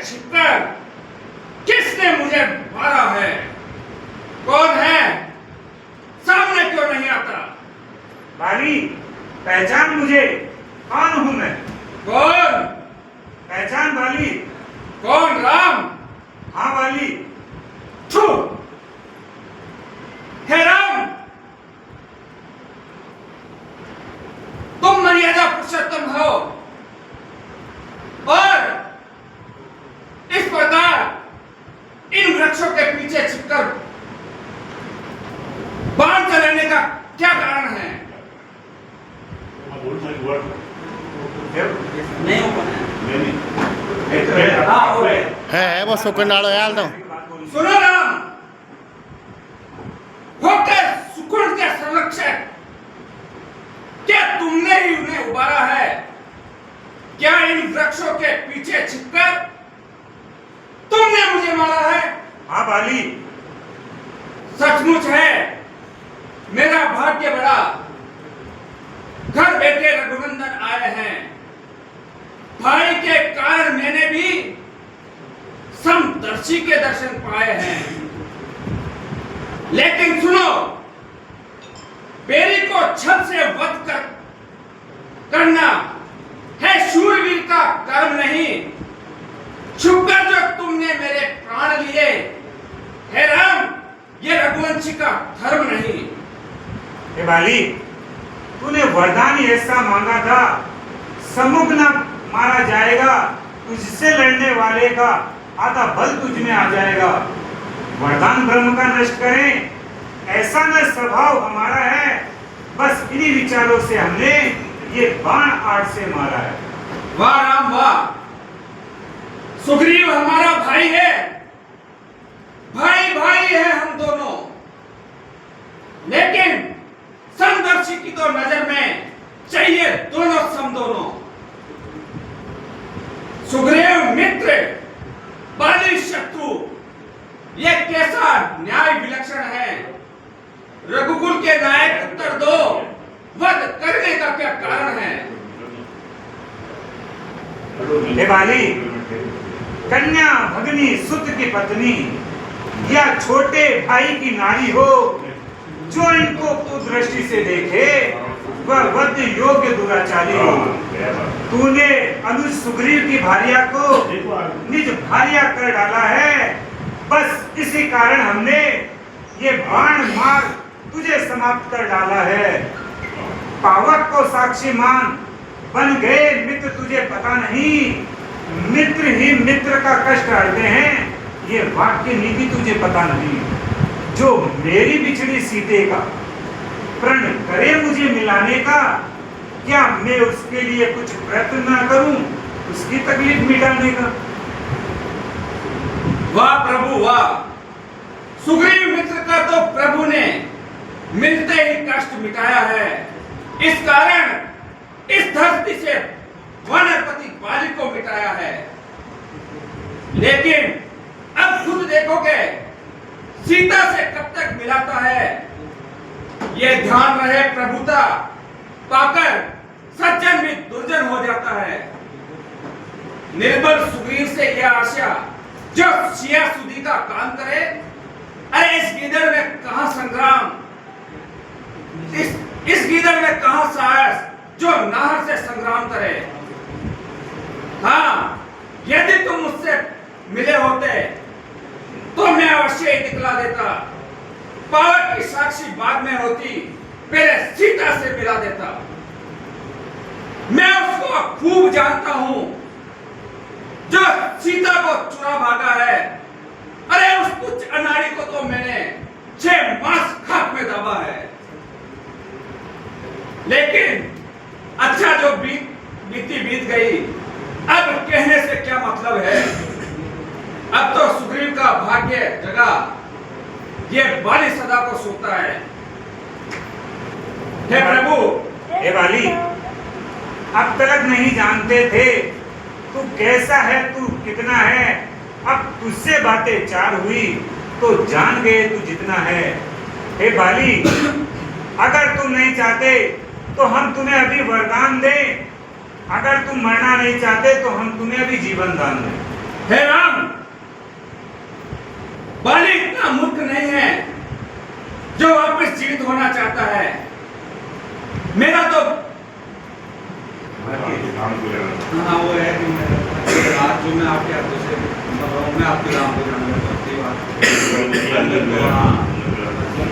छिपकर किसने मुझे मारा है? कौन है? सामने क्यों नहीं आता? बाली, पहचान मुझे, कौन हूं मैं? कौन? पहचान बाली। कौन? राम? हाँ बाली। छू! हे राम, तुम मर्यादा पुरुषोत्तम हो और इस प्रकार इन वृक्षों के पीछे छिपकर बाण चलाने का क्या कारण है? नहीं हो पाया। है वो सुकंडालो यार तो सुनो राम, होकर सुकुंड के संरक्षक, क्या तुमने ही उन्हें उबारा है? क्या इन वृक्षों के पीछे छिपकर तुमने मुझे मारा है? हाँ बाली। सचमुच है, मेरा भाग्य बड़ा, घर बैठे रघुनंदन आए हैं। भाई के कारण मैंने भी समदर्शी के दर्शन पाए हैं। लेकिन सुनो, बेरी को छत से वध करना है शूरवीर का कर्म नहीं। छुपकर जो तुमने मेरे प्राण लिए, हे राम, ये रघुवंशी का धर्म नहीं। हे बाली, तूने वरदान ऐसा मांगा था, सम्मुख न मारा जाएगा, तुझसे लड़ने वाले का आधा बल तुझ में आ जाएगा। वरदान ब्रह्म का नष्ट करें, ऐसा न स्वभाव हमारा है। बस इन्हीं विचारों से हमने ये बाण आड़ से मारा है। वाह राम वाह, सुग्रीव हमारा भाई है, भाई भाई है हम दोनों। लेकिन समदर्शी की तो नजर में चाहिए दोनों सम दोनों। सुग्रीव मित्र, बाली शत्रु, यह कैसा न्याय विलक्षण है? रघुकुल के नायक उत्तर दो, वध करने का क्या कारण है? हे बाली, कन्या भगनी सुत की पत्नी या छोटे भाई की नारी हो, जो इनको कुदृष्टि से देखे वह वध योग्य दुराचारी हो। तूने अनुज सुग्रीव की भार्या को निज भार्या कर डाला है। बस इसी कारण हमने ये बाण मार तुझे समाप्त कर डाला है। पावक को साक्षी मान बन गए मित्र, तुझे पता नहीं। मित्र ही मित्र का कष्ट हरते हैं, ये वाक्य नीति तुझे पता नहीं। जो मेरी बिछड़ी सीते का प्रण करे मुझे मिलाने का, क्या मैं उसके लिए कुछ प्रयत्न न करूं उसकी तकलीफ मिटाने का? वाह प्रभु वाह, सुग्रीव मित्र का तो प्रभु ने मिलते ही कष्ट मिटाया है। इस कारण इस धरती से वानरपति बाली को मिटाया है। लेकिन अब खुद देखोगे सीता से कब तक मिलाता है। यह ध्यान रहे, प्रभुता पाकर सज्जन भी दुर्जन हो जाता है। निर्बल सुग्रीव से यह आशा जो सिया सुधी का काम करे। अरे इस गीदड़ में कहां संग्राम, इस गीदड़ में कहां साहस जो नाहर से संग्राम करे। हाँ, यदि तुम मुझसे मिले होते तो मैं अवश्य ही दिखला देता। पावक की साक्षी बाद में होती, पहले सीता से मिला देता। मैं उसको खूब जानता हूं जो सीता को चुरा भागा है। अरे उस कुछ अनाड़ी को तो मैंने 6 मास खाक में दबा है। लेकिन अच्छा जो बीती बीत गई, अब कहने से क्या मतलब है। अब तो सुग्रीव का भाग्य जगा, ये बाली सदा को सोता है। हे प्रभु, हे बाली, अब तक नहीं जानते थे तू कैसा है, तू कितना है। अब तुझसे बातें 4 हुई तो जान गए तू जितना है। हे बाली, अगर तुम नहीं चाहते तो हम तुम्हें अभी वरदान दें। अगर तुम मरना नहीं चाहते तो हम तुम्हें अभी जीवन दान दें। हे राम, बाली इतना मूर्ख नहीं है जो वापस जीवित होना चाहता है। मेरा तो हाँ वो है कि आज जो मैं आपके हाथों से मैं आपके नाम को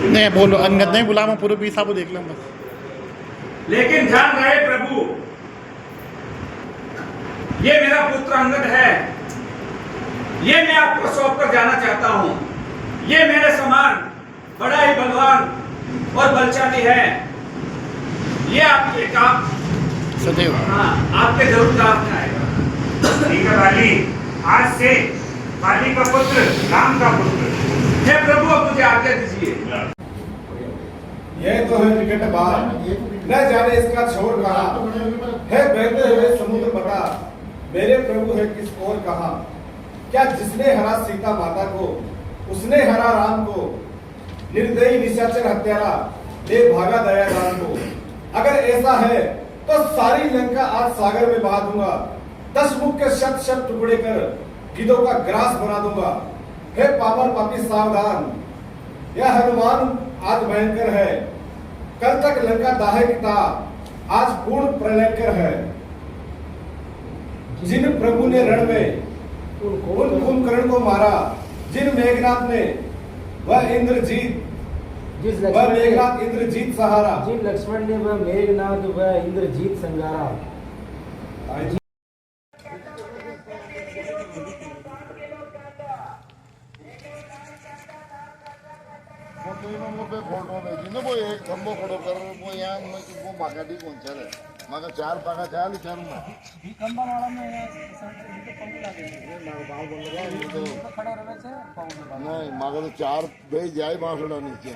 नहीं बोलो, अंगद नहीं बुला, मैं पूरे 20 को देख लूँ बस। लेकिन ध्यान रहे प्रभु, ये मेरा पुत्र अंगद है, ये मैं आपको सौंप कर जाना चाहता हूँ। ये मेरे समान बड़ा ही बलवान और बलशाली है। ये आपके काम सदैव हाँ आपके जरूर काम में आएगा। ठीक है बाली, आज से बाली का पुत्र राम का पुत्र। हे प्रभु, अब मुझे आज्ञा दीजिए। यह तो है विकट बात, न जाने इसका छोर कहाँ है। बहते हुए समुद्र बता, मेरे प्रभु है किस ओर कहाँ। क्या जिसने हरा सीता माता को, उसने हरा राम को। निर्दयी निशाचर हत्यारा ले भागा दयादान को। अगर ऐसा है तो सारी लंका आज सागर में बहा दूंगा। 10 मुख के शत शत टुकड़े कर गिद्धों का ग्रास बना दूंगा। हे पामर पापी सावधान, यह हनुमान आज भयंकर है। कल तक लंका दाहक था, आज पूर्ण प्रलयंकर है। जिन प्रभु ने रण में उन कुंभकर्ण को मारा, जिन मेघनाथ ने वह इंद्रजीत वह मेघनाथ इंद्रजीत सहारा। जिन लक्ष्मण ने वह मेघनाथ वह इंद्रजीत संगारा। पे फोटो भेजी ना, वो एक खंबो खड़ो कर वो यहाँ वो मागाडी कौन चले मगर 4 पाका चाल चालू ना खंबा वाला में नहीं मगर 4 भेज जाए बांसड़ा नीचे।